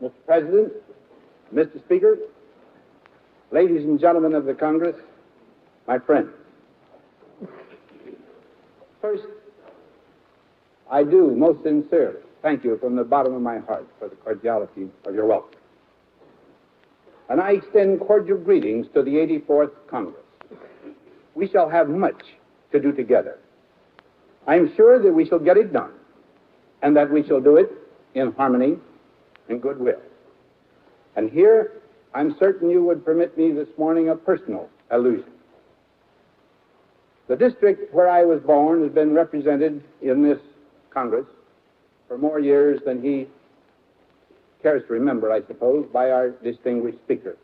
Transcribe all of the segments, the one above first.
Mr. President, Mr. Speaker, ladies and gentlemen of the Congress, my friends. First, I do most sincerely thank you from the bottom of my heart for the cordiality of your welcome. And I extend cordial greetings to the 84th Congress. We shall have much to do together. I am sure that we shall get it done, and that we shall do it in harmony and goodwill. And here, I'm certain you would permit me this morning a personal allusion. The district where I was born has been represented in this Congress for more years than he cares to remember, I suppose, by our distinguished speaker.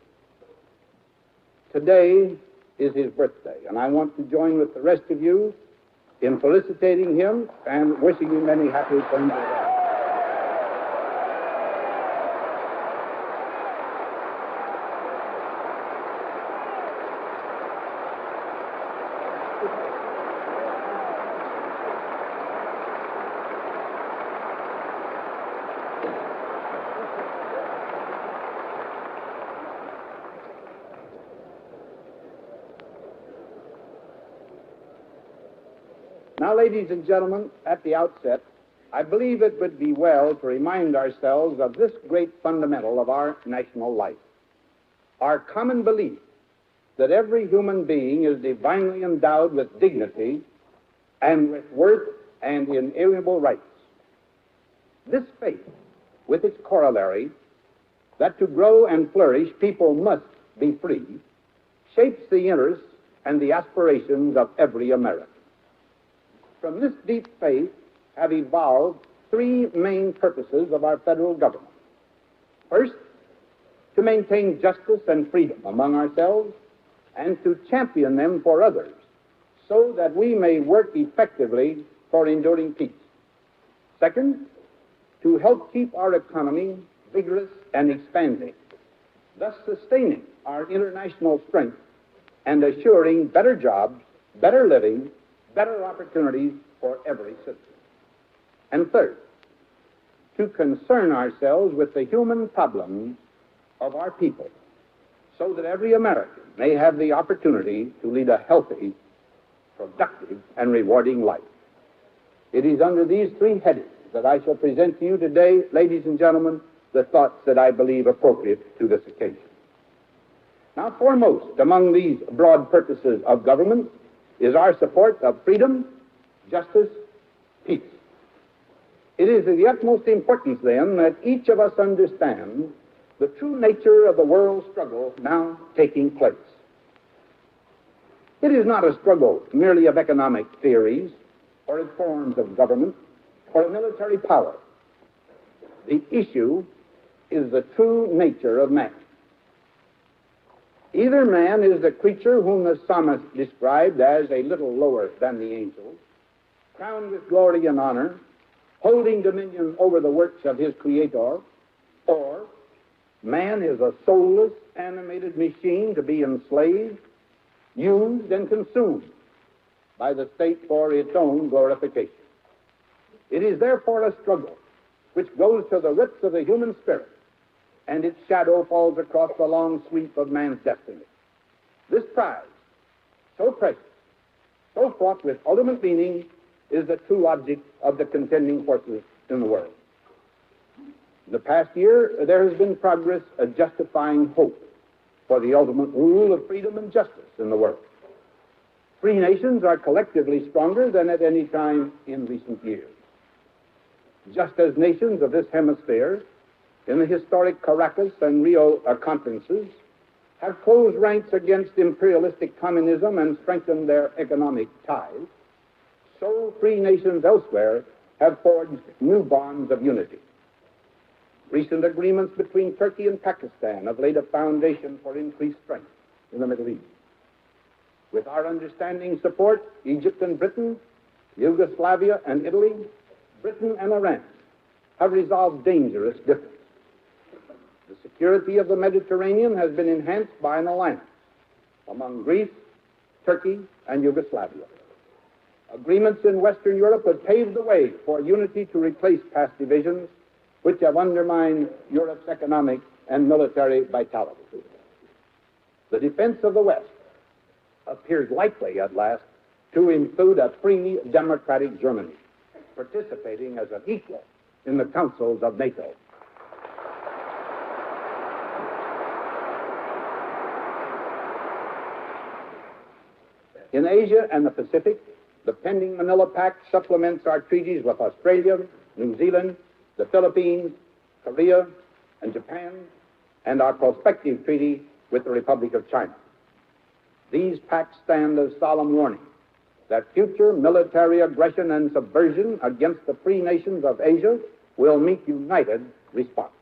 Today is his birthday, and I want to join with the rest of you in felicitating him and wishing him many happy returns of life. Now, ladies and gentlemen, at the outset, I believe it would be well to remind ourselves of this great fundamental of our national life, our common belief that every human being is divinely endowed with dignity and with worth and inalienable rights. This faith, with its corollary, that to grow and flourish people must be free, shapes the interests and the aspirations of every American. From this deep faith have evolved three main purposes of our federal government. First, to maintain justice and freedom among ourselves and to champion them for others so that we may work effectively for enduring peace. Second, to help keep our economy vigorous and expanding, thus sustaining our international strength and assuring better jobs, better living, better opportunities for every citizen. And third, to concern ourselves with the human problems of our people so that every American may have the opportunity to lead a healthy, productive, and rewarding life. It is under these three headings that I shall present to you today, ladies and gentlemen, the thoughts that I believe appropriate to this occasion. Now, foremost among these broad purposes of government is our support of freedom, justice, peace. It is of the utmost importance, then, that each of us understand the true nature of the world struggle now taking place. It is not a struggle merely of economic theories or of forms of government or of military power. The issue is the true nature of man. Either man is the creature whom the psalmist described as a little lower than the angels, crowned with glory and honor, holding dominion over the works of his Creator, or man is a soulless, animated machine to be enslaved, used, and consumed by the state for its own glorification. It is therefore a struggle which goes to the roots of the human spirit, and its shadow falls across the long sweep of man's destiny. This prize, so precious, so fraught with ultimate meaning, is the true object of the contending forces in the world. In the past year, there has been progress justifying hope for the ultimate rule of freedom and justice in the world. Free nations are collectively stronger than at any time in recent years. Just as nations of this hemisphere in the historic Caracas and Rio conferences have closed ranks against imperialistic communism and strengthened their economic ties, so free nations elsewhere have forged new bonds of unity. Recent agreements between Turkey and Pakistan have laid a foundation for increased strength in the Middle East. With our understanding support, Egypt and Britain, Yugoslavia and Italy, Britain and Iran have resolved dangerous differences. The security of the Mediterranean has been enhanced by an alliance among Greece, Turkey, and Yugoslavia. Agreements in Western Europe have paved the way for unity to replace past divisions, which have undermined Europe's economic and military vitality. The defense of the West appears likely at last to include a free democratic Germany, participating as an equal in the councils of NATO. In Asia and the Pacific, the pending Manila Pact supplements our treaties with Australia, New Zealand, the Philippines, Korea, and Japan, and our prospective treaty with the Republic of China. These pacts stand as solemn warning that future military aggression and subversion against the free nations of Asia will meet united response.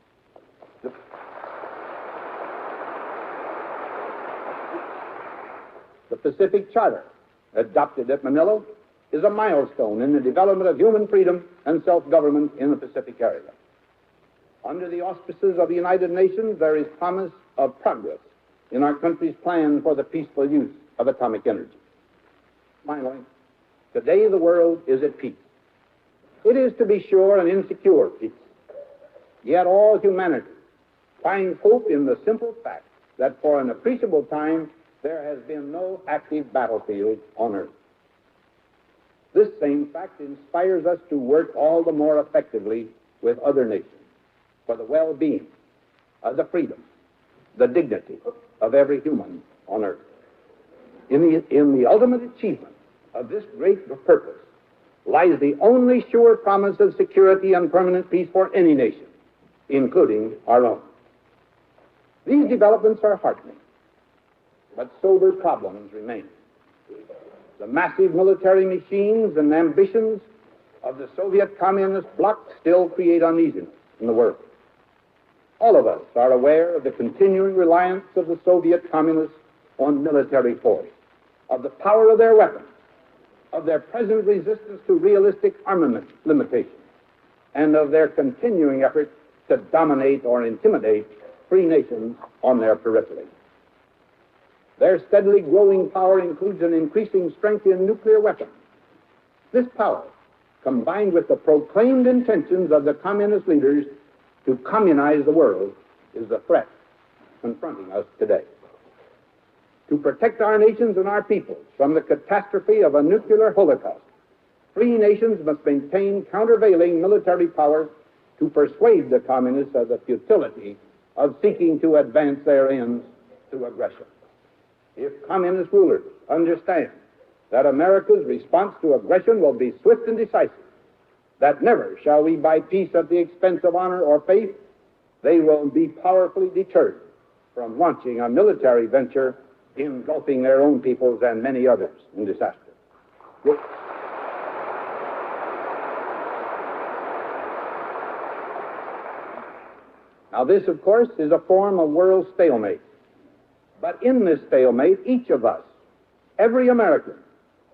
The Pacific Charter, adopted at Manila, is a milestone in the development of human freedom and self-government in the Pacific area. Under the auspices of the United Nations, there is promise of progress in our country's plan for the peaceful use of atomic energy. Finally, today the world is at peace. It is, to be sure, an insecure peace. Yet all humanity finds hope in the simple fact that for an appreciable time there has been no active battlefield on Earth. This same fact inspires us to work all the more effectively with other nations for the well-being, the freedom, the dignity of every human on Earth. In the ultimate achievement of this great purpose lies the only sure promise of security and permanent peace for any nation, including our own. These developments are heartening, but sober problems remain. The massive military machines and ambitions of the Soviet Communist bloc still create uneasiness in the world. All of us are aware of the continuing reliance of the Soviet Communists on military force, of the power of their weapons, of their present resistance to realistic armament limitations, and of their continuing efforts to dominate or intimidate free nations on their periphery. Their steadily growing power includes an increasing strength in nuclear weapons. This power, combined with the proclaimed intentions of the communist leaders to communize the world, is the threat confronting us today. To protect our nations and our peoples from the catastrophe of a nuclear holocaust, free nations must maintain countervailing military power to persuade the communists of the futility of seeking to advance their ends through aggression. If communist rulers understand that America's response to aggression will be swift and decisive, that never shall we buy peace at the expense of honor or faith, they will be powerfully deterred from launching a military venture engulfing their own peoples and many others in disaster. Now this, of course, is a form of world stalemate. But in this stalemate, each of us, every American,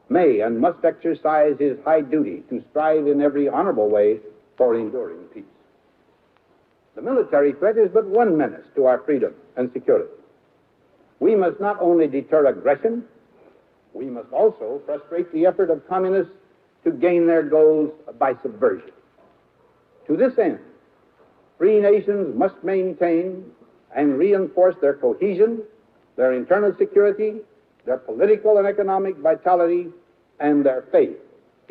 may and must exercise his high duty to strive in every honorable way for enduring peace. The military threat is but one menace to our freedom and security. We must not only deter aggression, we must also frustrate the effort of communists to gain their goals by subversion. To this end, free nations must maintain and reinforce their cohesion, their internal security, their political and economic vitality, and their faith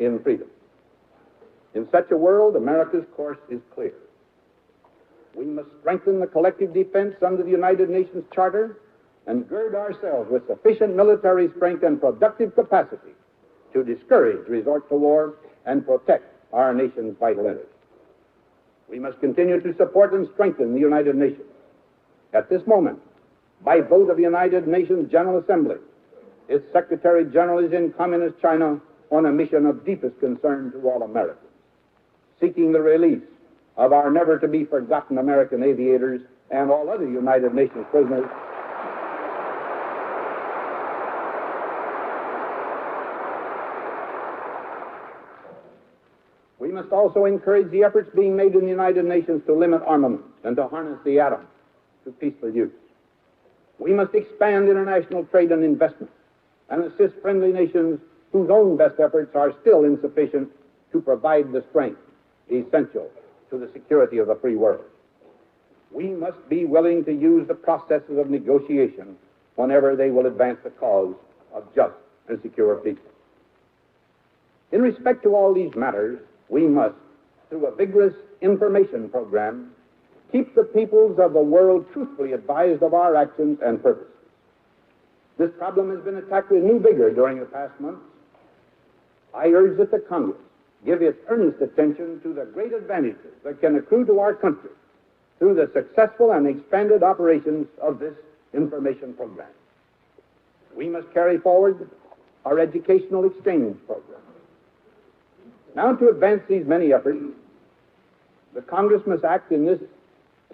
in freedom. In such a world, America's course is clear. We must strengthen the collective defense under the United Nations Charter and gird ourselves with sufficient military strength and productive capacity to discourage resort to war and protect our nation's vital interests. We must continue to support and strengthen the United Nations. At this moment, by vote of the United Nations General Assembly, its Secretary General is in Communist China on a mission of deepest concern to all Americans, seeking the release of our never-to-be-forgotten American aviators and all other United Nations prisoners. We must also encourage the efforts being made in the United Nations to limit armament and to harness the atom to peaceful use. We must expand international trade and investment and assist friendly nations whose own best efforts are still insufficient to provide the strength essential to the security of the free world. We must be willing to use the processes of negotiation whenever they will advance the cause of just and secure peace. In respect to all these matters, we must, through a vigorous information program, keep the peoples of the world truthfully advised of our actions and purposes. This problem has been attacked with new vigor during the past months. I urge that the Congress give its earnest attention to the great advantages that can accrue to our country through the successful and expanded operations of this information program. We must carry forward our educational exchange program. Now, to advance these many efforts, the Congress must act in this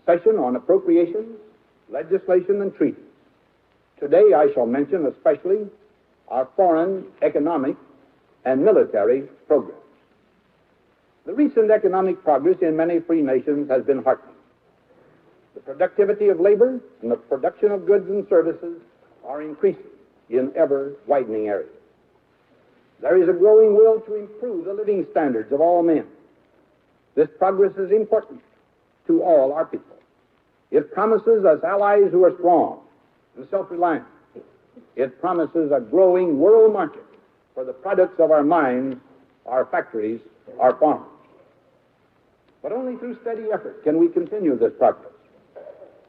session on appropriations, legislation, and treaties. Today I shall mention especially our foreign, economic, and military programs. The recent economic progress in many free nations has been heartening. The productivity of labor and the production of goods and services are increasing in ever-widening areas. There is a growing will to improve the living standards of all men. This progress is important to all our people. It promises us allies who are strong and self-reliant. It promises a growing world market for the products of our mines, our factories, our farms. But only through steady effort can we continue this progress.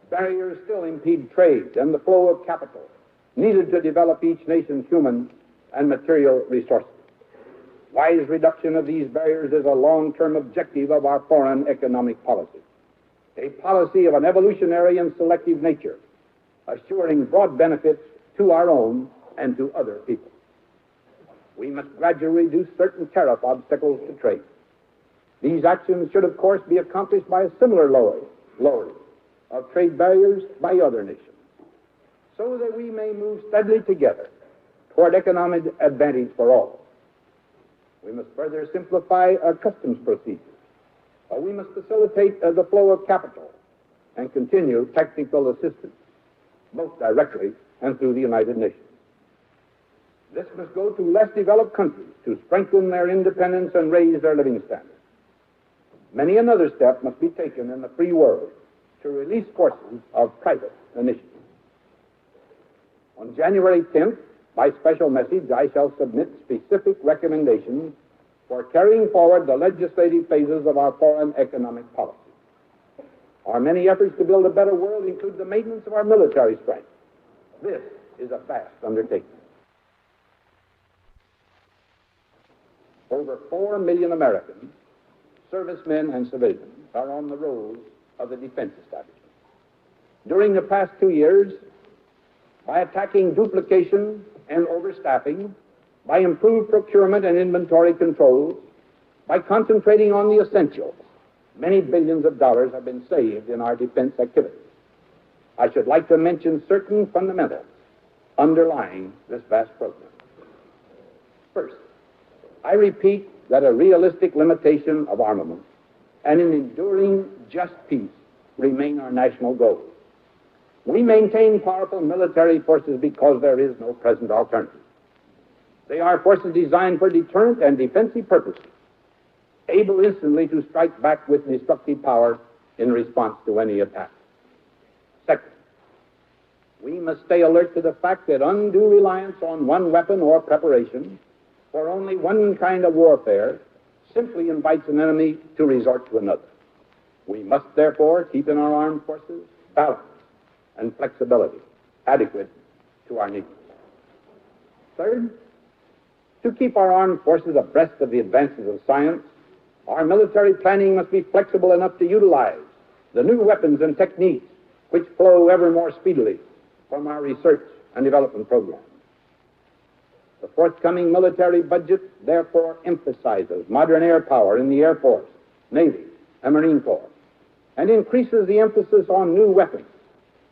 Barriers still impede trade and the flow of capital needed to develop each nation's human and material resources. Wise reduction of these barriers is a long-term objective of our foreign economic policy, a policy of an evolutionary and selective nature, assuring broad benefits to our own and to other people. We must gradually reduce certain tariff obstacles to trade. These actions should, of course, be accomplished by a similar lowering of trade barriers by other nations, so that we may move steadily together toward economic advantage for all. We must further simplify our customs procedures. We must facilitate the flow of capital and continue technical assistance, both directly and through the United Nations. This must go to less developed countries to strengthen their independence and raise their living standards. Many another step must be taken in the free world to release forces of private initiative. On January 10th, by special message, I shall submit specific recommendations for carrying forward the legislative phases of our foreign economic policy. Our many efforts to build a better world include the maintenance of our military strength. This is a vast undertaking. Over 4 million Americans, servicemen and civilians, are on the rolls of the defense establishment. During the past 2 years, by attacking duplication and overstaffing, by improved procurement and inventory controls, by concentrating on the essentials, many billions of dollars have been saved in our defense activities. I should like to mention certain fundamentals underlying this vast program. First, I repeat that a realistic limitation of armaments and an enduring just peace remain our national goals. We maintain powerful military forces because there is no present alternative. They are forces designed for deterrent and defensive purposes, able instantly to strike back with destructive power in response to any attack. Second, we must stay alert to the fact that undue reliance on one weapon or preparation for only one kind of warfare simply invites an enemy to resort to another. We must therefore keep in our armed forces balance and flexibility adequate to our needs. Third, to keep our armed forces abreast of the advances of science, our military planning must be flexible enough to utilize the new weapons and techniques which flow ever more speedily from our research and development programs. The forthcoming military budget therefore emphasizes modern air power in the Air Force, Navy, and Marine Corps, and increases the emphasis on new weapons,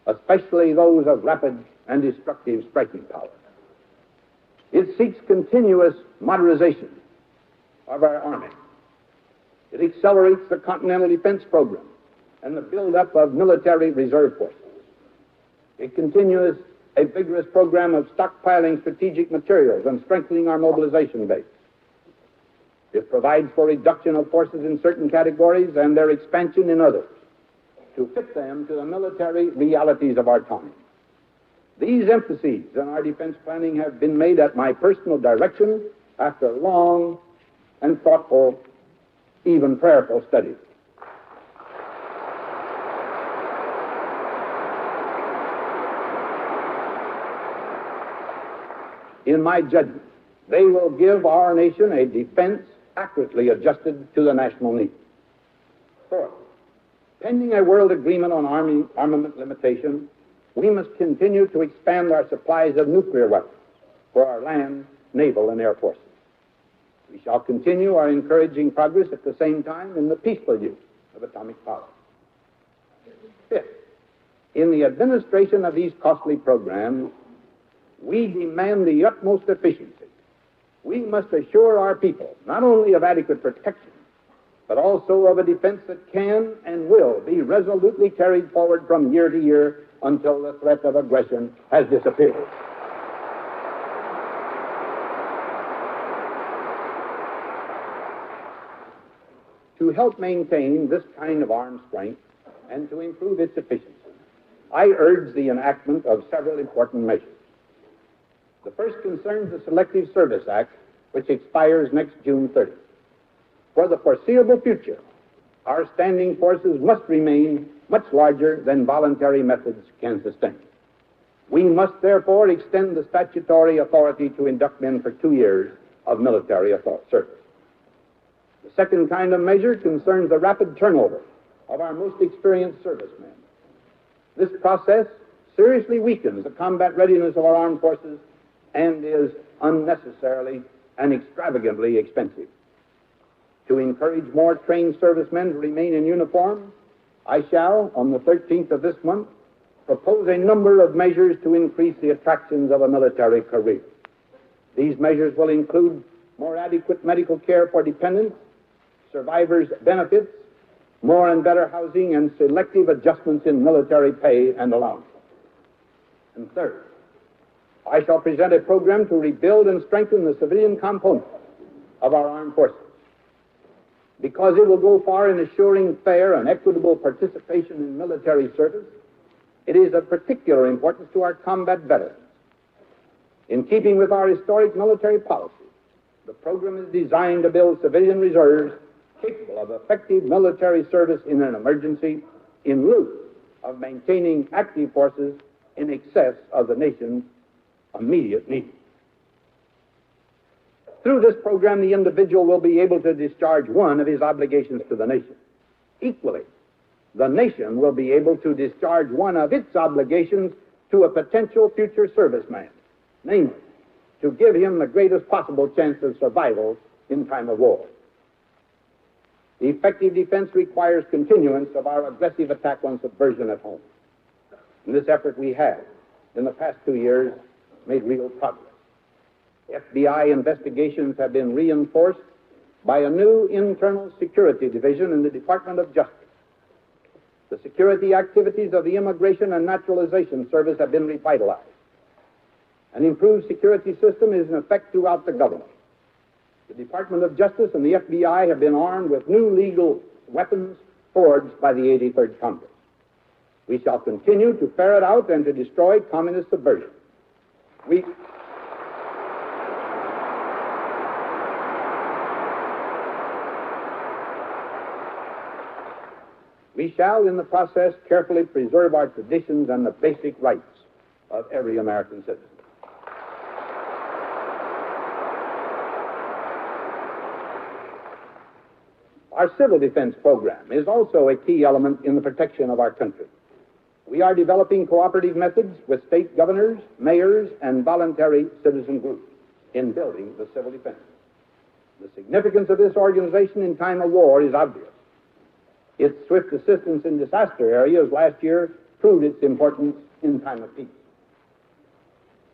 especially those of rapid and destructive striking power. It seeks continuous modernization of our Army. It accelerates the Continental Defense Program and the buildup of military reserve forces. It continues a vigorous program of stockpiling strategic materials and strengthening our mobilization base. It provides for reduction of forces in certain categories and their expansion in others to fit them to the military realities of our time. These emphases in our defense planning have been made at my personal direction after long and thoughtful, even prayerful study. In my judgment, they will give our nation a defense accurately adjusted to the national needs. Fourth, pending a world agreement on armament limitation, we must continue to expand our supplies of nuclear weapons for our land, naval, and air forces. We shall continue our encouraging progress at the same time in the peaceful use of atomic power. Fifth, in the administration of these costly programs, we demand the utmost efficiency. We must assure our people not only of adequate protection, but also of a defense that can and will be resolutely carried forward from year to year until the threat of aggression has disappeared. To help maintain this kind of armed strength and to improve its efficiency, I urge the enactment of several important measures. The first concerns the Selective Service Act, which expires next June 30th. For the foreseeable future, our standing forces must remain much larger than voluntary methods can sustain. We must therefore extend the statutory authority to induct men for 2 years of military service. The second kind of measure concerns the rapid turnover of our most experienced servicemen. This process seriously weakens the combat readiness of our armed forces and is unnecessarily and extravagantly expensive. To encourage more trained servicemen to remain in uniform, I shall, on the 13th of this month, propose a number of measures to increase the attractions of a military career. These measures will include more adequate medical care for dependents, survivors' benefits, more and better housing, and selective adjustments in military pay and allowance. And third, I shall present a program to rebuild and strengthen the civilian component of our armed forces. Because it will go far in assuring fair and equitable participation in military service, it is of particular importance to our combat veterans. In keeping with our historic military policy, the program is designed to build civilian reserves capable of effective military service in an emergency in lieu of maintaining active forces in excess of the nation's immediate needs. Through this program, the individual will be able to discharge one of his obligations to the nation. Equally, the nation will be able to discharge one of its obligations to a potential future serviceman, namely, to give him the greatest possible chance of survival in time of war. Effective defense requires continuance of our aggressive attack on subversion at home. In this effort, we have, in the past 2 years, made real progress. FBI investigations have been reinforced by a new internal security division in the Department of Justice. The security activities of the Immigration and Naturalization Service have been revitalized. An improved security system is in effect throughout the government. The Department of Justice and the FBI have been armed with new legal weapons forged by the 83rd Congress. We shall continue to ferret out and to destroy communist subversion. We shall, in the process, carefully preserve our traditions and the basic rights of every American citizen. Our civil defense program is also a key element in the protection of our country. We are developing cooperative methods with state governors, mayors, and voluntary citizen groups in building the civil defense. The significance of this organization in time of war is obvious. Its swift assistance in disaster areas last year proved its importance in time of peace.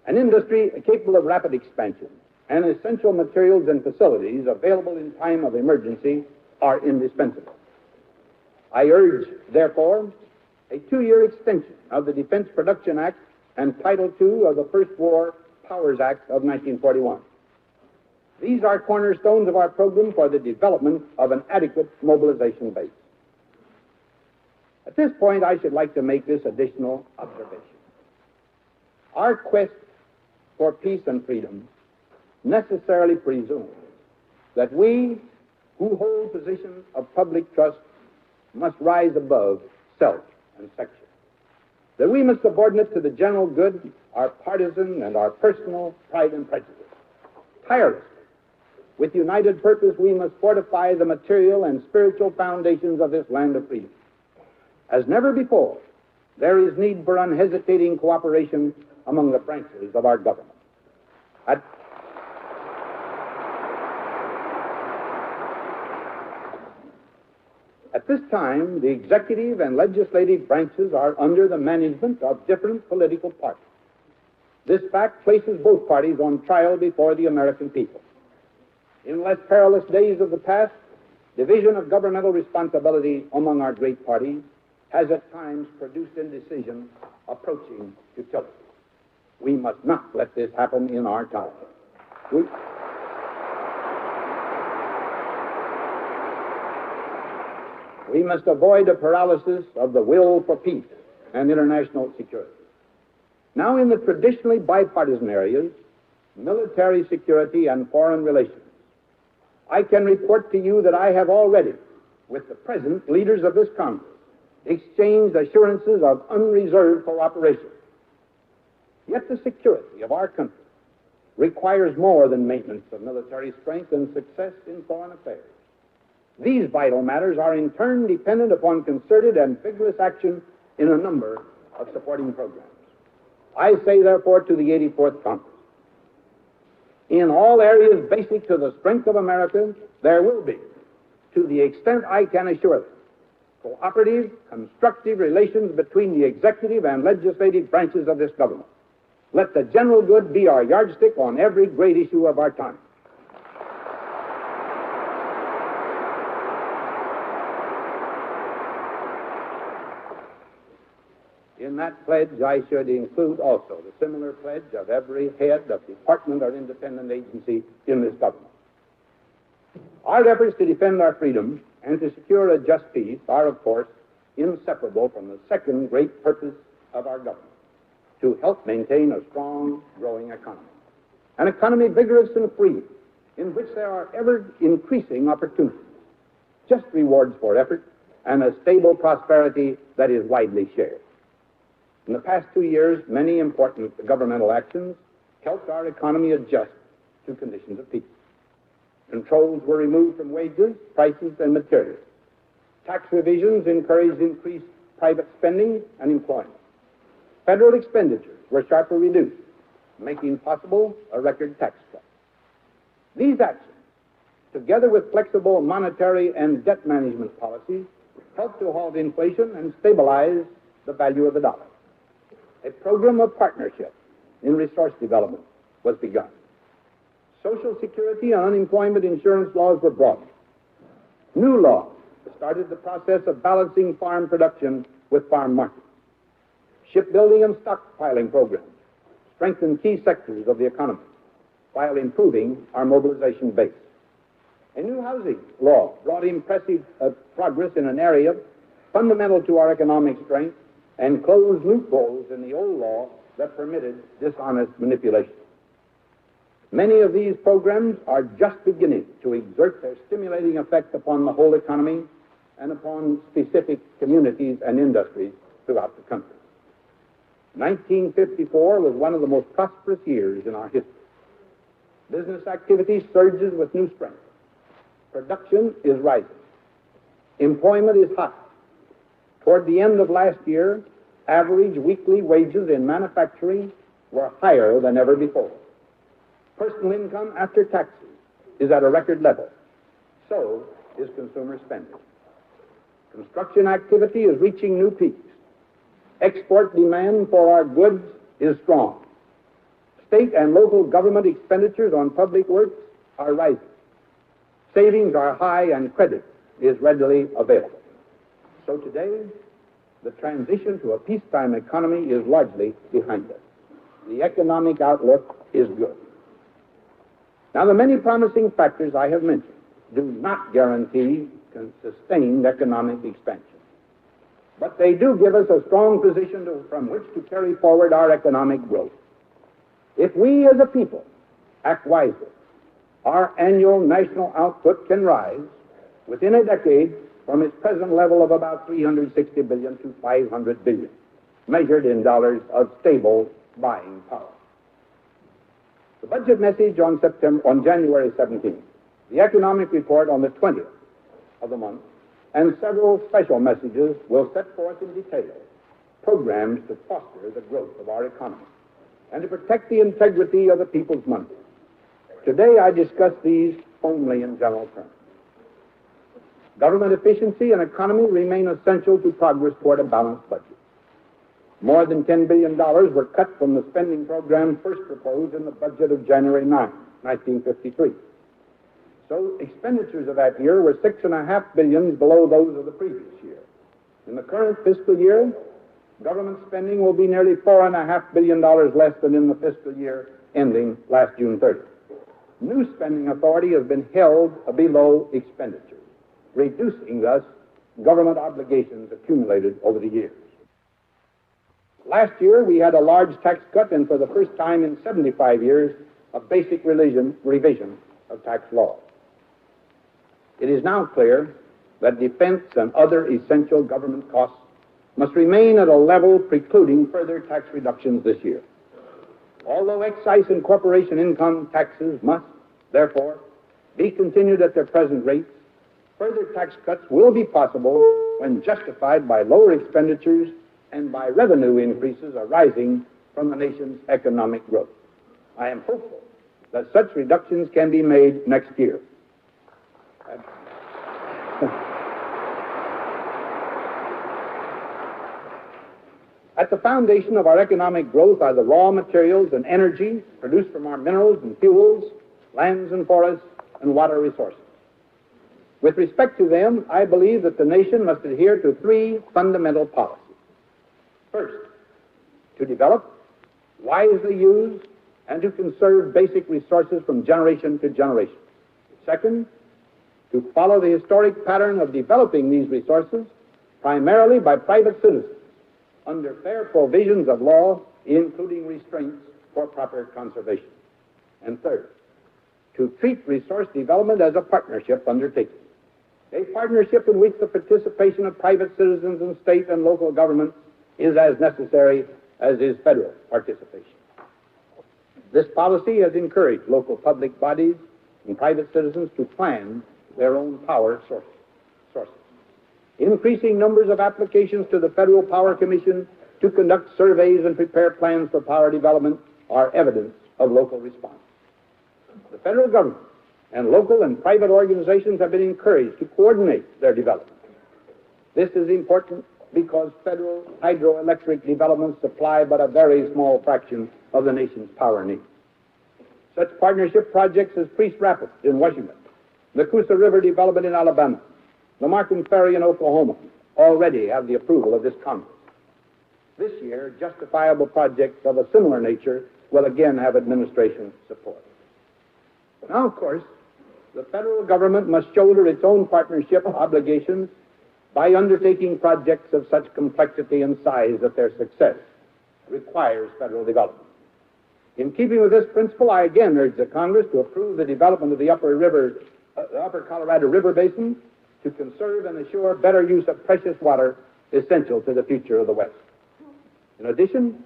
An industry capable of rapid expansion and essential materials and facilities available in time of emergency are indispensable. I urge, therefore, a 2-year extension of the Defense Production Act and Title II of the First War Powers Act of 1941. These are cornerstones of our program for the development of an adequate mobilization base. At this point, I should like to make this additional observation. Our quest for peace and freedom necessarily presumes that we who hold positions of public trust must rise above self and section, that we must subordinate to the general good our partisan and our personal pride and prejudice. Tirelessly, with united purpose, we must fortify the material and spiritual foundations of this land of freedom. As never before, there is need for unhesitating cooperation among the branches of our government. At this time, the executive and legislative branches are under the management of different political parties. This fact places both parties on trial before the American people. In less perilous days of the past, division of governmental responsibility among our great parties has at times produced indecision approaching futility. We must not let this happen in our time. We must avoid a paralysis of the will for peace and international security. Now, in the traditionally bipartisan areas, military security and foreign relations, I can report to you that I have already, with the present leaders of this Congress, exchanged assurances of unreserved cooperation. Yet the security of our country requires more than maintenance of military strength and success in foreign affairs. These vital matters are in turn dependent upon concerted and vigorous action in a number of supporting programs. I say, therefore, to the 84th Congress, in all areas basic to the strength of America, there will be, to the extent I can assure them, cooperative, constructive relations between the executive and legislative branches of this government. Let the general good be our yardstick on every great issue of our time. In that pledge, I should include also the similar pledge of every head of department or independent agency in this government. Our efforts to defend our freedom and to secure a just peace are, of course, inseparable from the second great purpose of our government, to help maintain a strong, growing economy. An economy vigorous and free, in which there are ever-increasing opportunities, just rewards for effort, and a stable prosperity that is widely shared. In the past 2 years, many important governmental actions helped our economy adjust to conditions of peace. Controls were removed from wages, prices, and materials. Tax revisions encouraged increased private spending and employment. Federal expenditures were sharply reduced, making possible a record tax cut. These actions, together with flexible monetary and debt management policies, helped to halt inflation and stabilize the value of the dollar. A program of partnership in resource development was begun. Social security and unemployment insurance laws were broadened. New laws started the process of balancing farm production with farm markets. Shipbuilding and stockpiling programs strengthened key sectors of the economy while improving our mobilization base. A new housing law brought impressive progress in an area fundamental to our economic strength and closed loopholes in the old law that permitted dishonest manipulation. Many of these programs are just beginning to exert their stimulating effect upon the whole economy and upon specific communities and industries throughout the country. 1954 was one of the most prosperous years in our history. Business activity surges with new strength. Production is rising. Employment is high. Toward the end of last year, average weekly wages in manufacturing were higher than ever before. Personal income after taxes is at a record level. So is consumer spending. Construction activity is reaching new peaks. Export demand for our goods is strong. State and local government expenditures on public works are rising. Savings are high and credit is readily available. So today, the transition to a peacetime economy is largely behind us. The economic outlook is good. Now, the many promising factors I have mentioned do not guarantee sustained economic expansion, but they do give us a strong position from which to carry forward our economic growth. If we as a people act wisely, our annual national output can rise within a decade from its present level of about $360 billion to $500 billion, measured in dollars of stable buying power. The budget message on January 17th, the economic report on the 20th of the month, and several special messages will set forth in detail programs to foster the growth of our economy and to protect the integrity of the people's money. Today I discuss these only in general terms. Government efficiency and economy remain essential to progress toward a balanced budget. More than $10 billion were cut from the spending program first proposed in the budget of January 9, 1953. So expenditures of that year were $6.5 billion below those of the previous year. In the current fiscal year, government spending will be nearly $4.5 billion less than in the fiscal year ending last June 30th. New spending authority has been held below expenditures, reducing thus government obligations accumulated over the years. Last year, we had a large tax cut and for the first time in 75 years, a basic revision of tax law. It is now clear that defense and other essential government costs must remain at a level precluding further tax reductions this year. Although excise and corporation income taxes must, therefore, be continued at their present rates, further tax cuts will be possible when justified by lower expenditures and by revenue increases arising from the nation's economic growth. I am hopeful that such reductions can be made next year. At the foundation of our economic growth are the raw materials and energy produced from our minerals and fuels, lands and forests, and water resources. With respect to them, I believe that the nation must adhere to three fundamental policies. First, to develop, wisely use, and to conserve basic resources from generation to generation. Second, to follow the historic pattern of developing these resources primarily by private citizens under fair provisions of law, including restraints for proper conservation. And third, to treat resource development as a partnership undertaking, a partnership in which the participation of private citizens and state and local governments is as necessary as is federal participation. This policy has encouraged local public bodies and private citizens to plan their own power sources. Increasing numbers of applications to the Federal Power Commission to conduct surveys and prepare plans for power development are evidence of local response. The federal government and local and private organizations have been encouraged to coordinate their development. This is important because federal hydroelectric developments supply but a very small fraction of the nation's power needs. Such partnership projects as Priest Rapids in Washington, the Coosa River development in Alabama, the Markham Ferry in Oklahoma already have the approval of this Congress. This year, justifiable projects of a similar nature will again have administration support. Now, of course, the federal government must shoulder its own partnership obligations by undertaking projects of such complexity and size that their success requires federal development. In keeping with this principle, I again urge the Congress to approve the development of the upper Colorado River Basin to conserve and assure better use of precious water essential to the future of the West. In addition,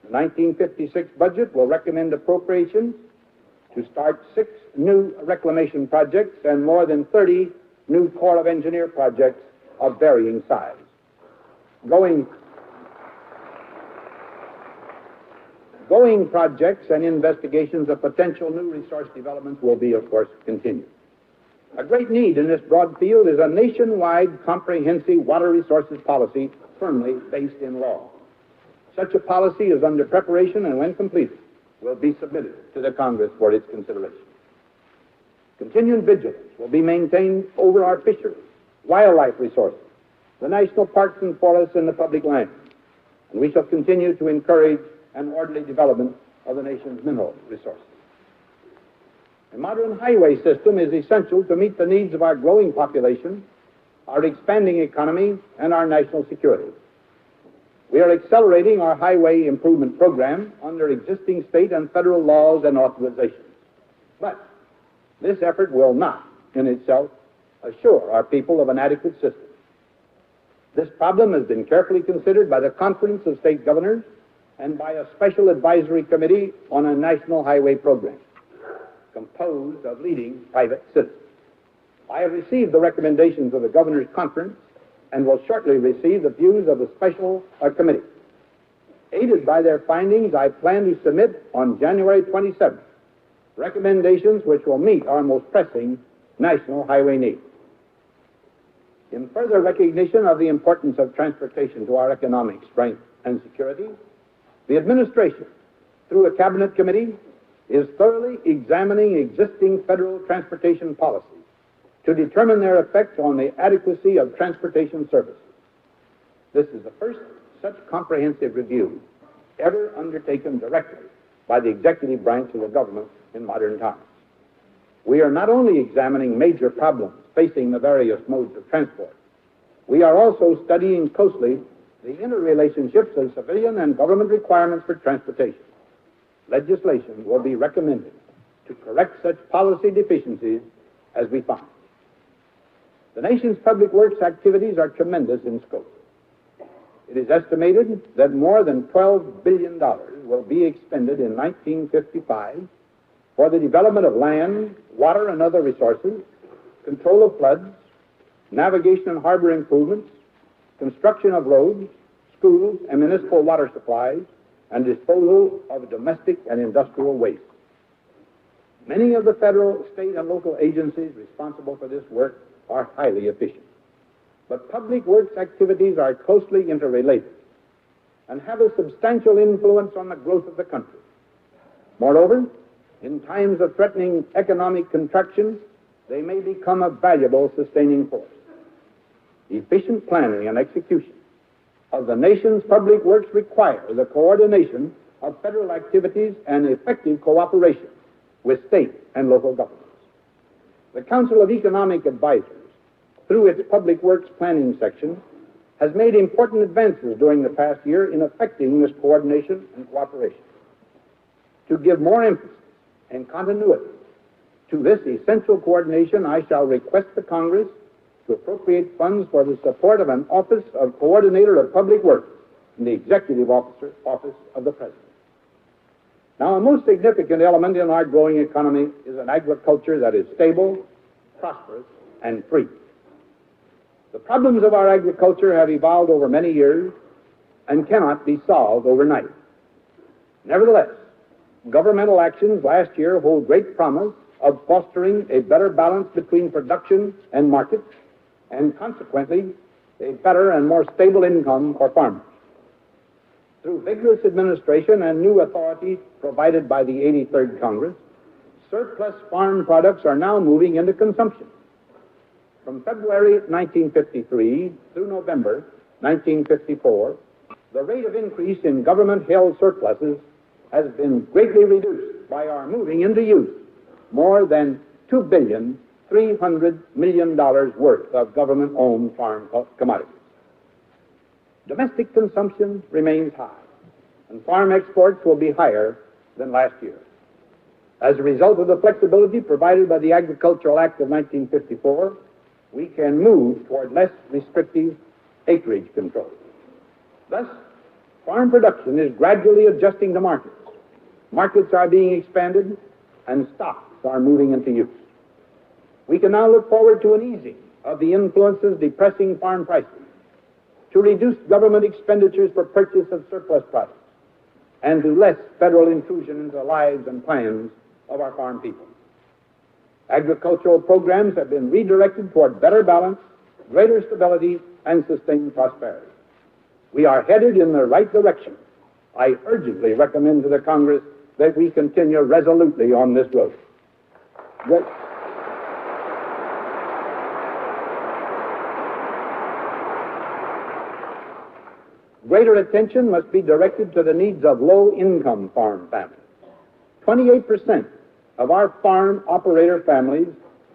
the 1956 budget will recommend appropriations to start 6 new reclamation projects and more than 30 new Corps of Engineer projects of varying size. Going projects and investigations of potential new resource developments will be, of course, continued. A great need in this broad field is a nationwide comprehensive water resources policy firmly based in law. Such a policy is under preparation and when completed will be submitted to the Congress for its consideration. Continued vigilance will be maintained over our fisheries, wildlife resources, the national parks and forests, and the public lands. And we shall continue to encourage an orderly development of the nation's mineral resources. A modern highway system is essential to meet the needs of our growing population, our expanding economy, and our national security. We are accelerating our highway improvement program under existing state and federal laws and authorizations. But this effort will not, in itself, assure our people of an adequate system. This problem has been carefully considered by the Conference of State Governors and by a special advisory committee on a national highway program, composed of leading private citizens. I have received the recommendations of the Governor's Conference and will shortly receive the views of the special committee. Aided by their findings, I plan to submit on January 27th recommendations which will meet our most pressing national highway needs. In further recognition of the importance of transportation to our economic strength and security, the administration, through a cabinet committee, is thoroughly examining existing federal transportation policies to determine their effect on the adequacy of transportation services. This is the first such comprehensive review ever undertaken directly by the executive branch of the government in modern times. We are not only examining major problems facing the various modes of transport, we are also studying closely the interrelationships of civilian and government requirements for transportation. Legislation will be recommended to correct such policy deficiencies as we find. The nation's public works activities are tremendous in scope. It is estimated that more than $12 billion will be expended in 1955 for the development of land, water, and other resources, control of floods, navigation and harbor improvements, construction of roads, schools, and municipal water supplies, and disposal of domestic and industrial waste. Many of the federal, state, and local agencies responsible for this work are highly efficient. But public works activities are closely interrelated and have a substantial influence on the growth of the country. Moreover, in times of threatening economic contraction, they may become a valuable sustaining force. Efficient planning and execution of the nation's public works require the coordination of federal activities and effective cooperation with state and local governments. The Council of Economic Advisors, through its Public Works Planning section, has made important advances during the past year in effecting this coordination and cooperation. To give more emphasis and continuity to this essential coordination, I shall request the Congress to appropriate funds for the support of an Office of Coordinator of Public Works in the Executive Office of the President. Now, a most significant element in our growing economy is an agriculture that is stable, prosperous, and free. The problems of our agriculture have evolved over many years and cannot be solved overnight. Nevertheless, governmental actions last year hold great promise of fostering a better balance between production and market, and consequently, a better and more stable income for farmers. Through vigorous administration and new authority provided by the 83rd Congress, surplus farm products are now moving into consumption. From February 1953 through November 1954, the rate of increase in government-held surpluses has been greatly reduced by our moving into use more than $2.3 billion worth of government-owned farm commodities. Domestic consumption remains high, and farm exports will be higher than last year. As a result of the flexibility provided by the Agricultural Act of 1954, we can move toward less restrictive acreage control. Thus, farm production is gradually adjusting to markets. Markets are being expanded, and stocks are moving into use. We can now look forward to an easing of the influences depressing farm prices, to reduced government expenditures for purchase of surplus products, and to less federal intrusion into the lives and plans of our farm people. Agricultural programs have been redirected toward better balance, greater stability, and sustained prosperity. We are headed in the right direction. I urgently recommend to the Congress that we continue resolutely on this road. Greater attention must be directed to the needs of low-income farm families. 28% of our farm operator families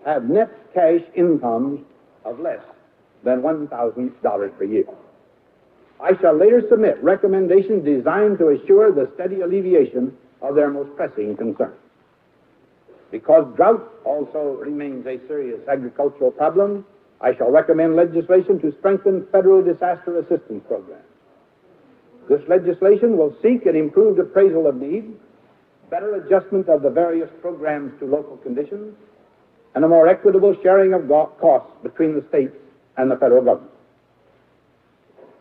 have net cash incomes of less than $1,000 per year. I shall later submit recommendations designed to assure the steady alleviation of their most pressing concerns. Because drought also remains a serious agricultural problem, I shall recommend legislation to strengthen federal disaster assistance programs. This legislation will seek an improved appraisal of need, better adjustment of the various programs to local conditions, and a more equitable sharing of costs between the states and the federal government.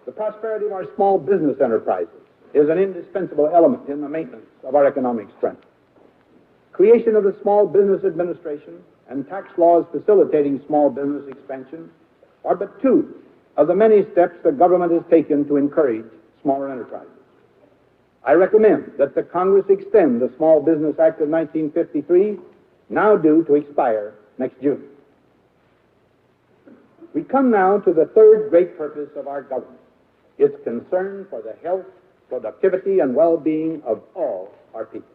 The prosperity of our small business enterprises is an indispensable element in the maintenance of our economic strength. Creation of the Small Business Administration and tax laws facilitating small business expansion are but two of the many steps the government has taken to encourage smaller enterprises. I recommend that the Congress extend the Small Business Act of 1953, now due to expire next June. We come now to the third great purpose of our government, its concern for the health, productivity, and well-being of all our people.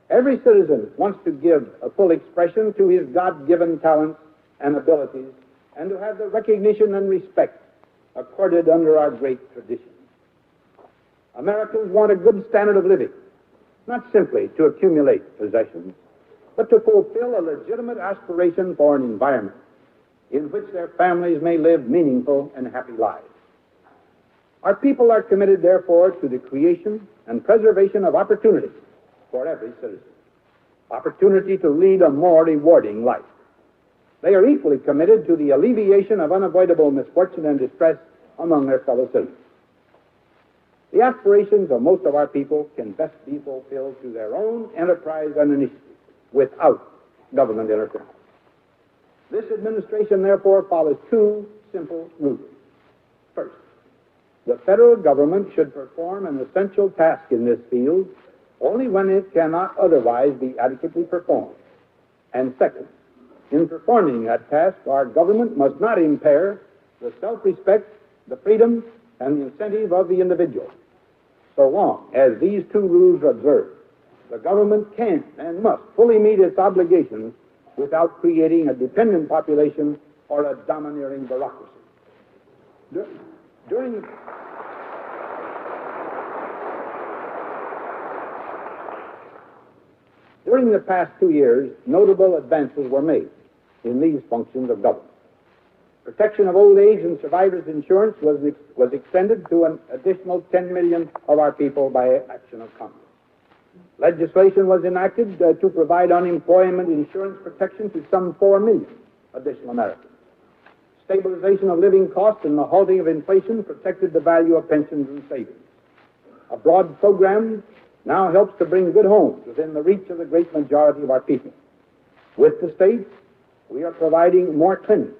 Every citizen wants to give a full expression to his God-given talents and abilities and to have the recognition and respect accorded under our great traditions. Americans want a good standard of living, not simply to accumulate possessions, but to fulfill a legitimate aspiration for an environment in which their families may live meaningful and happy lives. Our people are committed, therefore, to the creation and preservation of opportunity for every citizen, opportunity to lead a more rewarding life. They are equally committed to the alleviation of unavoidable misfortune and distress among their fellow citizens. The aspirations of most of our people can best be fulfilled through their own enterprise and initiative without government interference. This administration, therefore, follows two simple rules. First, the federal government should perform an essential task in this field only when it cannot otherwise be adequately performed. And second, in performing that task, our government must not impair the self-respect, the freedom, and the incentive of the individual. So long as these two rules are observed, the government can and must fully meet its obligations without creating a dependent population or a domineering bureaucracy. During the past 2 years, notable advances were made in these functions of government. Protection of old age and survivors insurance was extended to an additional 10 million of our people by action of Congress. Legislation was enacted to provide unemployment insurance protection to some 4 million additional Americans. Stabilization of living costs and the halting of inflation protected the value of pensions and savings. A broad program now helps to bring good homes within the reach of the great majority of our people. With the states, we are providing more clinics,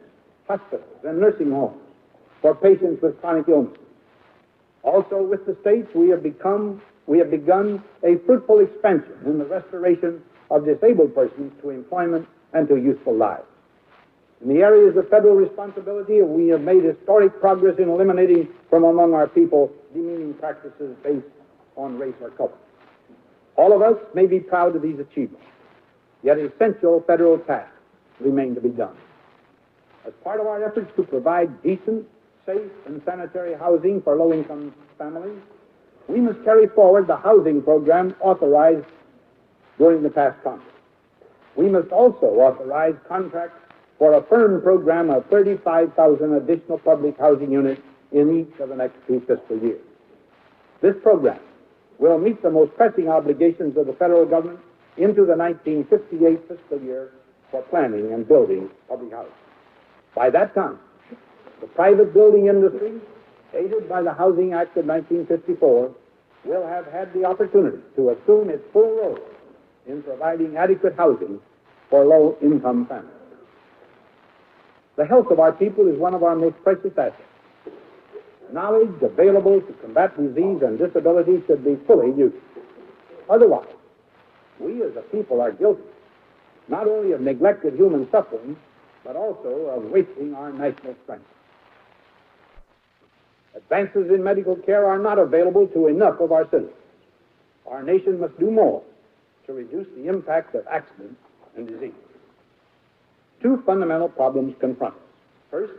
hospitals, and nursing homes for patients with chronic illnesses. Also, with the states, we have begun a fruitful expansion in the restoration of disabled persons to employment and to useful lives. In the areas of federal responsibility, we have made historic progress in eliminating from among our people demeaning practices based on race or color. All of us may be proud of these achievements, yet essential federal tasks remain to be done. As part of our efforts to provide decent, safe, and sanitary housing for low-income families, we must carry forward the housing program authorized during the past Congress. We must also authorize contracts for a firm program of 35,000 additional public housing units in each of the next 2 fiscal years. This program will meet the most pressing obligations of the federal government into the 1958 fiscal year for planning and building public housing. By that time, the private building industry, aided by the Housing Act of 1954, will have had the opportunity to assume its full role in providing adequate housing for low-income families. The health of our people is one of our most precious assets. Knowledge available to combat disease and disability should be fully used. Otherwise, we as a people are guilty not only of neglected human suffering, but also of wasting our national strength. Advances in medical care are not available to enough of our citizens. Our nation must do more to reduce the impact of accidents and disease. Two fundamental problems confront us. First,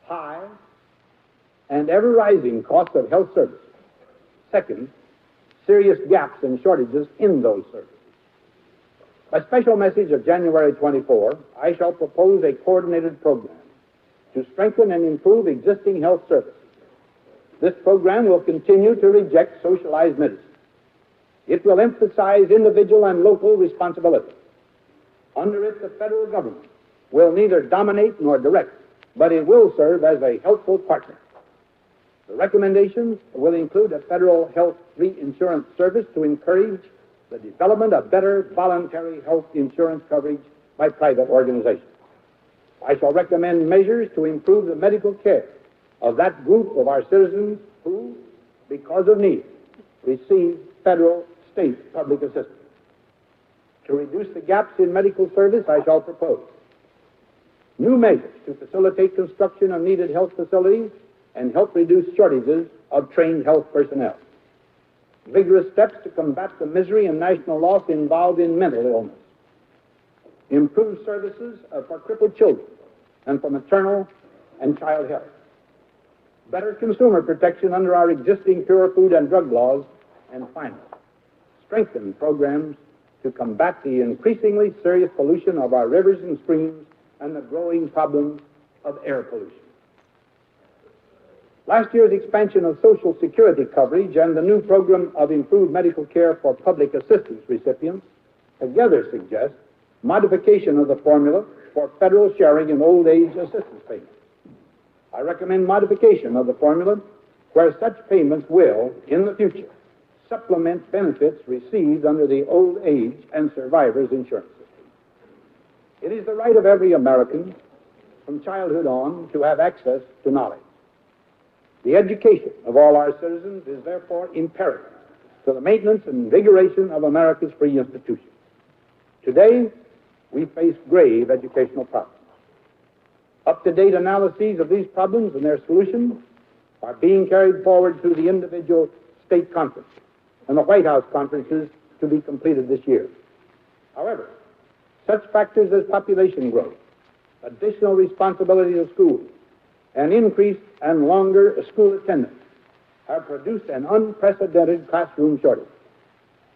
high and ever-rising costs of health services. Second, serious gaps and shortages in those services. By special message of January 24, I shall propose a coordinated program to strengthen and improve existing health services. This program will continue to reject socialized medicine. It will emphasize individual and local responsibility. Under it, the federal government will neither dominate nor direct, but it will serve as a helpful partner. The recommendations will include a federal health reinsurance service to encourage the development of better voluntary health insurance coverage by private organizations. I shall recommend measures to improve the medical care of that group of our citizens who, because of need, receive federal, state public assistance. To reduce the gaps in medical service, I shall propose new measures to facilitate construction of needed health facilities and help reduce shortages of trained health personnel. Vigorous steps to combat the misery and national loss involved in mental illness. Improved services for crippled children and for maternal and child health. Better consumer protection under our existing pure food and drug laws. And finally, strengthen programs to combat the increasingly serious pollution of our rivers and streams and the growing problem of air pollution. Last year's expansion of Social Security coverage and the new program of improved medical care for public assistance recipients together suggest modification of the formula for federal sharing in old age assistance payments. I recommend modification of the formula where such payments will, in the future, supplement benefits received under the old age and survivors insurance system. It is the right of every American from childhood on to have access to knowledge. The education of all our citizens is therefore imperative to the maintenance and invigoration of America's free institutions. Today, we face grave educational problems. Up-to-date analyses of these problems and their solutions are being carried forward through the individual state conferences and the White House conferences to be completed this year. However, such factors as population growth, additional responsibility of schools, and increased and longer school attendance have produced an unprecedented classroom shortage.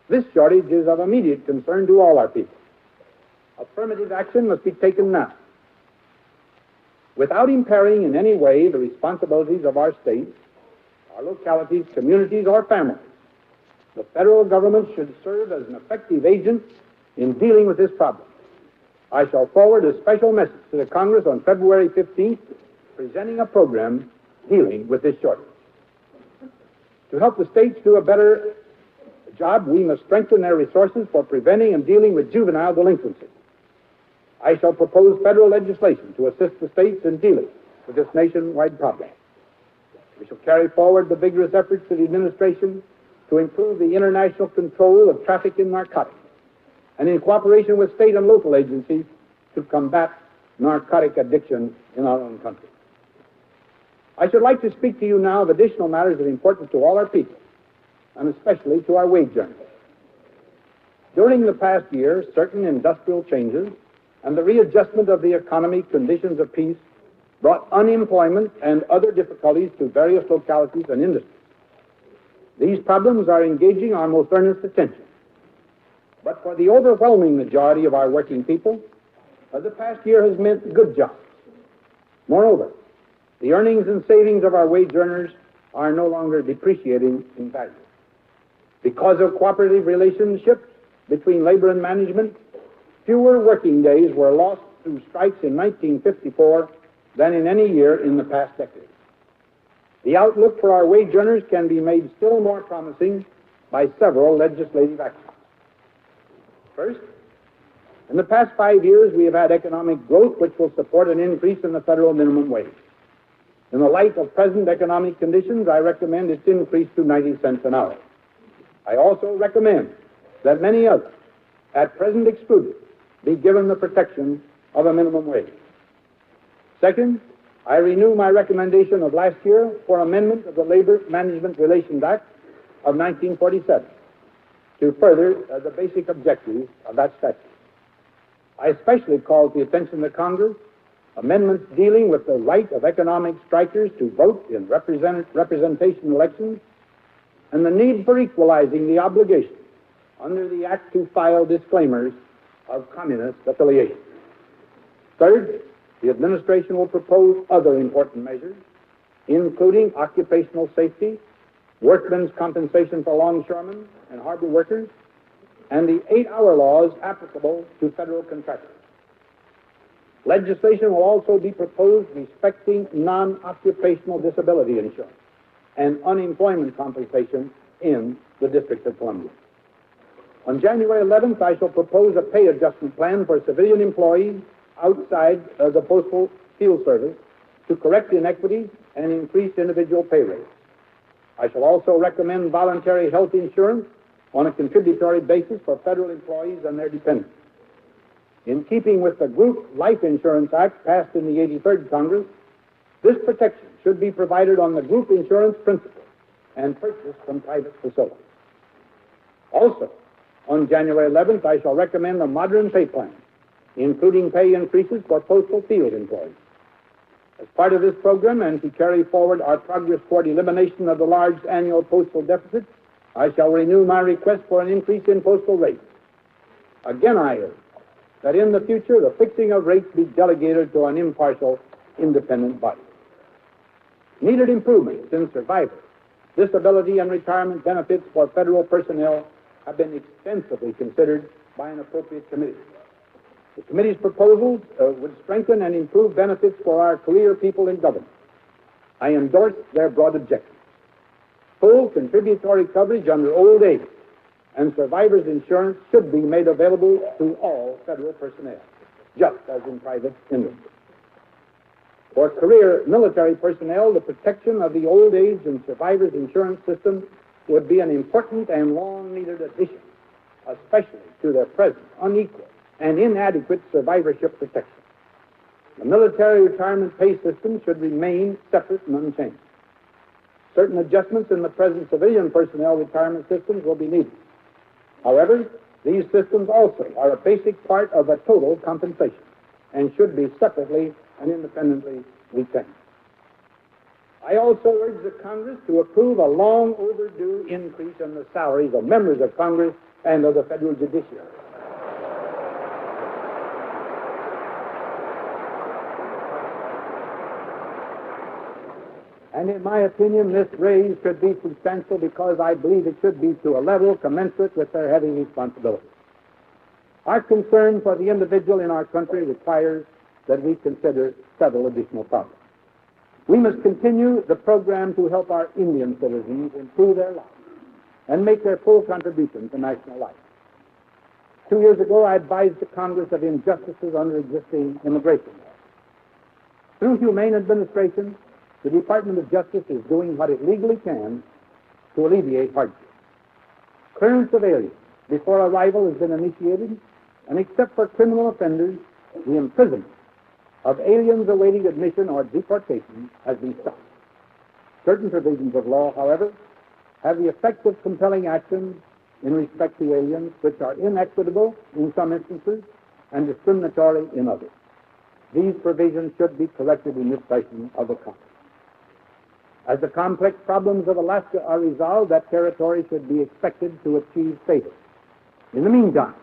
This shortage is of immediate concern to all our people. Affirmative action must be taken now. Without impairing in any way the responsibilities of our states, our localities, communities, or families, the federal government should serve as an effective agent in dealing with this problem. I shall forward a special message to the Congress on February 15th, presenting a program dealing with this shortage. To help the states do a better job, we must strengthen their resources for preventing and dealing with juvenile delinquency. I shall propose federal legislation to assist the states in dealing with this nationwide problem. We shall carry forward the vigorous efforts of the administration to improve the international control of traffic in narcotics, and in cooperation with state and local agencies to combat narcotic addiction in our own country. I should like to speak to you now of additional matters of importance to all our people, and especially to our wage earners. During the past year, certain industrial changes and the readjustment of the economy conditions of peace brought unemployment and other difficulties to various localities and industries. These problems are engaging our most earnest attention. But for the overwhelming majority of our working people, the past year has meant good jobs. Moreover, the earnings and savings of our wage earners are no longer depreciating in value. Because of cooperative relationships between labor and management, fewer working days were lost through strikes in 1954 than in any year in the past decade. The outlook for our wage earners can be made still more promising by several legislative actions. First, in the past 5 years, we have had economic growth which will support an increase in the federal minimum wage. In the light of present economic conditions, I recommend its increase to 90 cents an hour. I also recommend that many others, at present excluded, be given the protection of a minimum wage. Second, I renew my recommendation of last year for amendment of the Labor Management Relations Act of 1947 to further the basic objectives of that statute. I especially called the attention of Congress amendments dealing with the right of economic strikers to vote in representation elections and the need for equalizing the obligation under the Act to file disclaimers of communist affiliation. Third, the administration will propose other important measures, including occupational safety, workmen's compensation for longshoremen and harbor workers, and the 8-hour laws applicable to federal contractors. Legislation will also be proposed respecting non-occupational disability insurance and unemployment compensation in the District of Columbia. On January 11th, I shall propose a pay adjustment plan for civilian employees outside the Postal Field Service to correct inequities and increase individual pay rates. I shall also recommend voluntary health insurance on a contributory basis for federal employees and their dependents. In keeping with the Group Life Insurance Act passed in the 83rd Congress, this protection should be provided on the group insurance principle and purchased from private facilities. Also, on January 11th, I shall recommend a modern pay plan, including pay increases for postal field employees. As part of this program and to carry forward our progress toward elimination of the large annual postal deficit, I shall renew my request for an increase in postal rates. Again, I urge that in the future the fixing of rates be delegated to an impartial, independent body. Needed improvements in survivor, disability, and retirement benefits for federal personnel have been extensively considered by an appropriate committee. The committee's proposals would strengthen and improve benefits for our career people in government. I endorse their broad objectives. Full contributory coverage under old age and survivors insurance should be made available to all federal personnel, just as in private industry. For career military personnel, the protection of the old age and survivors insurance system would be an important and long-needed addition, especially to their present unequal and inadequate survivorship protection. The military retirement pay system should remain separate and unchanged. Certain adjustments in the present civilian personnel retirement systems will be needed. However, these systems also are a basic part of a total compensation and should be separately and independently retained. I also urge the Congress to approve a long overdue increase in the salaries of members of Congress and of the federal judiciary. And in my opinion, this raise should be substantial because I believe it should be to a level commensurate with their heavy responsibilities. Our concern for the individual in our country requires that we consider several additional problems. We must continue the program to help our Indian citizens improve their lives and make their full contribution to national life. 2 years ago, I advised the Congress of injustices under existing immigration laws. Through humane administration, the Department of Justice is doing what it legally can to alleviate hardship. Clearance of aliens before arrival has been initiated, and except for criminal offenders, the imprisonment of aliens awaiting admission or deportation has been stopped. Certain provisions of law, however, have the effect of compelling action in respect to aliens which are inequitable in some instances and discriminatory in others. These provisions should be corrected in this session of the Congress. As the complex problems of Alaska are resolved, that territory should be expected to achieve status. In the meantime,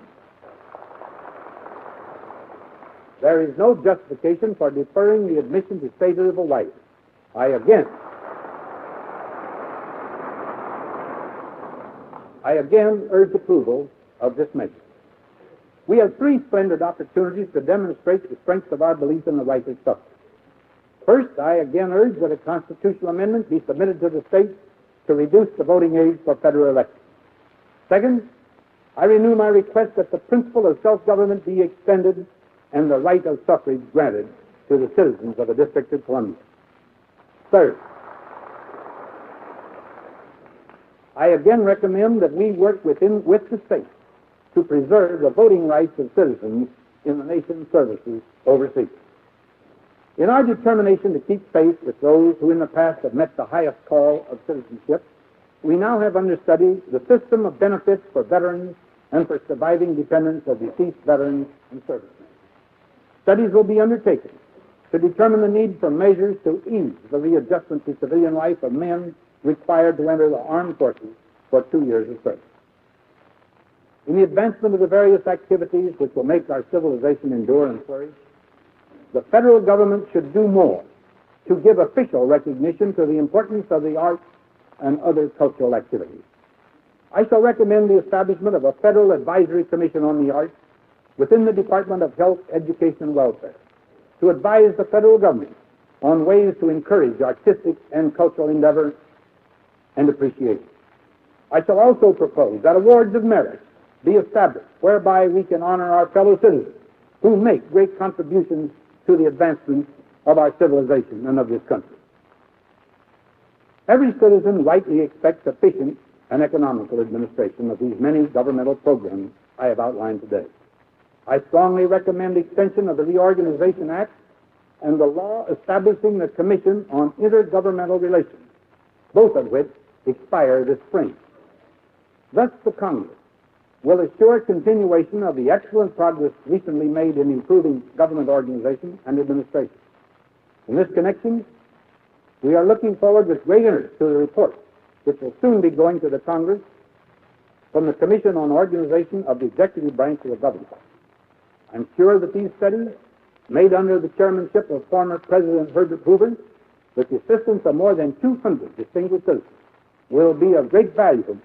there is no justification for deferring the admission to status of Hawaii. I again urge approval of this measure. We have three splendid opportunities to demonstrate the strength of our belief in the right of suffrage. First, I again urge that a constitutional amendment be submitted to the states to reduce the voting age for federal elections. Second, I renew my request that the principle of self-government be extended and the right of suffrage granted to the citizens of the District of Columbia. Third, I again recommend that we work with the states to preserve the voting rights of citizens in the nation's services overseas. In our determination to keep faith with those who in the past have met the highest call of citizenship, we now have under study the system of benefits for veterans and for surviving dependents of deceased veterans and servicemen. Studies will be undertaken to determine the need for measures to ease the readjustment to civilian life of men required to enter the armed forces for 2 years of service. In the advancement of the various activities which will make our civilization endure and flourish, the federal government should do more to give official recognition to the importance of the arts and other cultural activities. I shall recommend the establishment of a federal advisory commission on the arts within the Department of Health, Education, and Welfare to advise the federal government on ways to encourage artistic and cultural endeavor and appreciation. I shall also propose that awards of merit be established whereby we can honor our fellow citizens who make great contributions to the advancement of our civilization and of this country. Every citizen rightly expects efficient and economical administration of these many governmental programs I have outlined today. I strongly recommend extension of the Reorganization Act and the law establishing the Commission on Intergovernmental Relations, both of which expire this spring. Thus, the Congress will assure continuation of the excellent progress recently made in improving government organization and administration. In this connection, we are looking forward with great interest to the report, which will soon be going to the Congress from the Commission on Organization of the Executive Branch of the Government. I'm sure that these studies, made under the chairmanship of former President Herbert Hoover, with the assistance of more than 200 distinguished citizens, will be of great value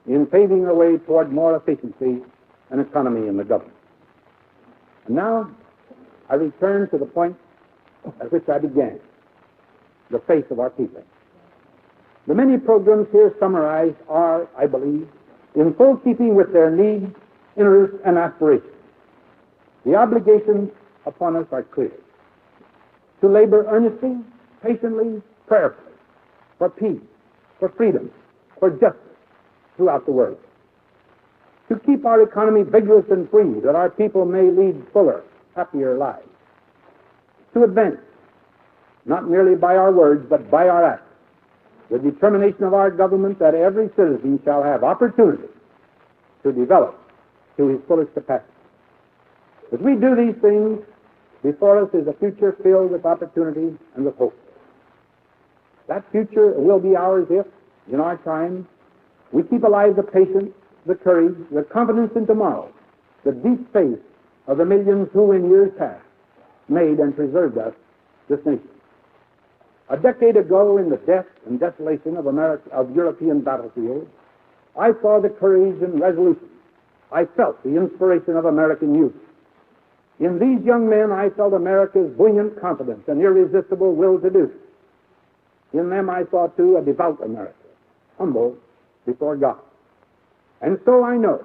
in paving the way toward more efficiency and economy in the government. And now, I return to the point at which I began, the faith of our people. The many programs here summarized are, I believe, in full keeping with their needs, interests, and aspirations. The obligations upon us are clear: to labor earnestly, patiently, prayerfully, for peace, for freedom, for justice throughout the world. To keep our economy vigorous and free, that our people may lead fuller, happier lives. To advance, not merely by our words, but by our acts, the determination of our government that every citizen shall have opportunity to develop to his fullest capacity. As we do these things, before us is a future filled with opportunity and with hope. That future will be ours if, in our time, we keep alive the patience, the courage, the confidence in tomorrow, the deep faith of the millions who in years past made and preserved us, this nation. A decade ago, in the death and desolation of European battlefields, I saw the courage and resolution. I felt the inspiration of American youth. In these young men, I felt America's buoyant confidence and irresistible will to do. In them, I saw, too, a devout America, humble before God. And so I know,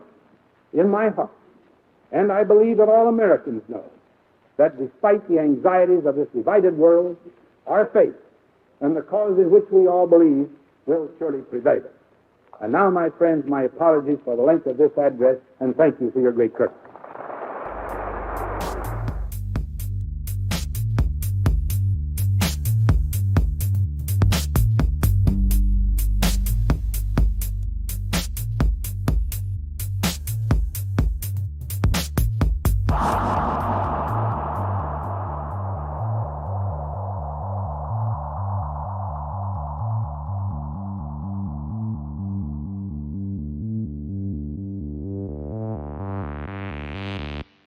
in my heart, and I believe that all Americans know, that despite the anxieties of this divided world, our faith and the cause in which we all believe will surely prevail. And now, my friends, my apologies for the length of this address, and thank you for your great courtesy.